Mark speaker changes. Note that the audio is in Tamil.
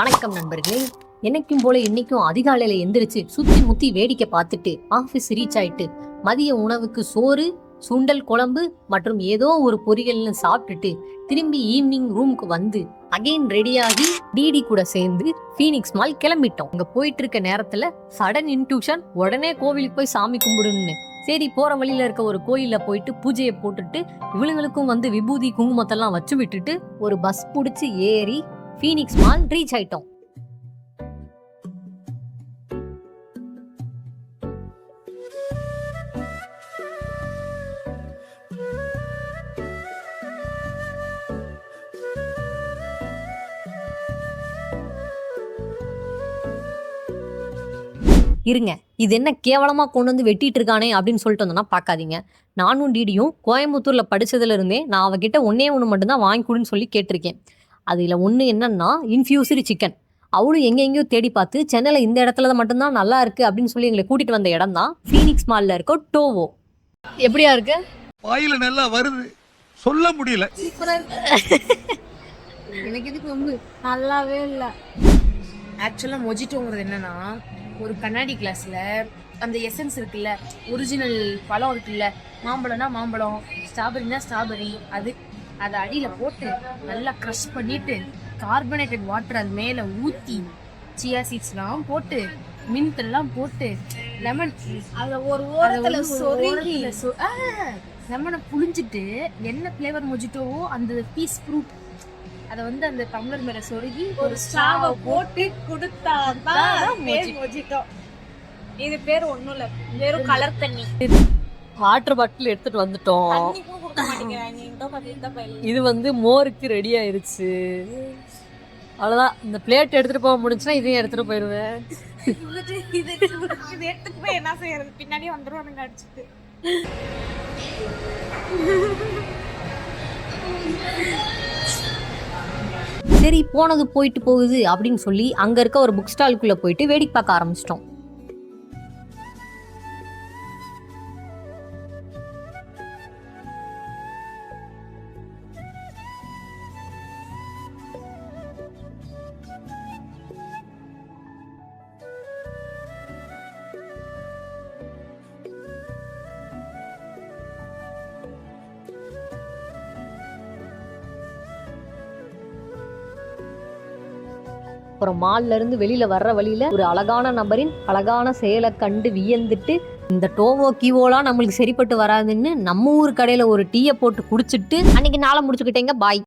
Speaker 1: வணக்கம் நண்பர்களே. என்னைக்கும் போல இன்னைக்கும் அதிகாலையில எந்திரிச்சு சுத்தி முத்தி வேடிக்கை பார்த்துட்டு ஆபீஸ் ரீச் ஆயிட்டு மதிய உணவுக்கு சோறு, சுண்டல் குழம்பு மற்றும் ஏதோ ஒரு பொரியல்னு சாப்பிட்டுட்டு திரும்பி ஈவினிங் ரூமுக்கு வந்து அகைன் ரெடியாகி டிடி கூட சேர்ந்து ஃபீனிக்ஸ் மால் கிளம்பிட்டோம். அங்க போயிட்டு இருக்க நேரத்துல சடன் இன்ட்யூஷன் உடனே கோவிலுக்கு போய் சாமி கும்பிடுன்னு. சரி, போற வழியில இருக்க ஒரு கோயில்ல போயிட்டு பூஜையை போட்டுட்டு இவளுங்களுக்கும் வந்து விபூதி குங்குமத்தெல்லாம் வச்சு விட்டுட்டு ஒரு பஸ் புடிச்சு ஏறி ஃபீனிக்ஸ் மால் ரீச் ஆயிட்டோம். இருங்க, இது என்ன கேவலமா கொண்டு வந்து வெட்டிட்டு இருக்கானே அப்படின்னு சொல்லிட்டு வந்தோம்னா பார்க்காதீங்க. நானும் டிடியும் கோயம்புத்தூர்ல படிச்சதுல இருந்தே நான் அவகிட்ட ஒன்னே ஒன்று மட்டும்தான் வாங்கி கொடுன்னு சொல்லி கேட்டிருக்கேன். அதுல ஒன்று என்னன்னா இன்ஃபியூஸ்டு சிக்கன். அவளும் எங்கெங்கயோ தேடி பார்த்து சென்னையில் இந்த இடத்துல மட்டும்தான் நல்லா இருக்கு அப்படின்னு சொல்லி எங்களை கூட்டிட்டு வந்த இடம் தான் ஃபீனிக்ஸ் மால்ல இருக்க டோவோ. எப்படியா இருக்கு?
Speaker 2: வாயில நல்லா வருது, சொல்ல முடியல.
Speaker 3: எனக்கு இதுக்கு ரொம்ப நல்லாவே இல்லை. ஆக்சுவலாக மொஜிட்டோங்கிறது என்னன்னா, ஒரு கண்ணாடி கிளாஸ்ல அந்த எசன்ஸ் இருக்குல்ல, ஒரிஜினல் பழம் இருக்குல்ல, மாம்பழம்னா மாம்பழம், ஸ்ட்ராபெரினா ஸ்ட்ராபெரி, அதை அடியில் போட்டு நல்லா க்ரஷ் பண்ணிட்டு கார்பனேட்டட் வாட்டர் அது மேலே ஊற்றி சியா சீட்ஸ்லாம் போட்டு மின்ட் எல்லாம் போட்டு லெமன் அதை ஒரு லெமனை புழிஞ்சிட்டு என்ன ஃப்ளேவர் மொஜிட்டோவோ அந்த பீஸ் ஃப்ரூட் அதை வந்து அந்த டம்ளர் மேல சொருகி ஒரு ஸ்ட்ராவை போட்டு கொடுத்தாதான் மொஜிட்டோ. இது பேர் ஒண்ணும் இல்ல, வெறும் கலர் தண்ணி.
Speaker 1: வாட்டர் பாட்டில் எடுத்துட்டு வந்துட்டோம். இது வந்து மோருக்கு ரெடி ஆயிருச்சு. அவ்வளவுதான், இந்த பிளேட் எடுத்துட்டு போக முடிஞ்சுன்னா இதையும் எடுத்துட்டு போயிருவேன்.
Speaker 3: இது எடுத்துட்டு போய் என்ன செய்யறது, பின்னாடி வந்துருவானுங்க அடிச்சுட்டு.
Speaker 1: சரி, போனது போயிட்டு போகுது அப்படின்னு சொல்லி அங்க இருக்க ஒரு புக் ஸ்டாலுக்குள்ள போயிட்டு வேடிக்கை பார்க்க ஆரம்பிச்சிட்டோம். அப்புறம் மால்ல இருந்து வெளியில வர்ற வழியில ஒரு அழகான நபரின் அழகான செயலை கண்டு வியந்துட்டு இந்த டோவோ கீவோலாம் நம்மளுக்கு சரிப்பட்டு வராதுன்னு நம்ம ஊர் கடையில ஒரு டீயை போட்டு குடிச்சிட்டு அன்னைக்கு நாளை முடிச்சுக்கிட்டேங்க. பாய்.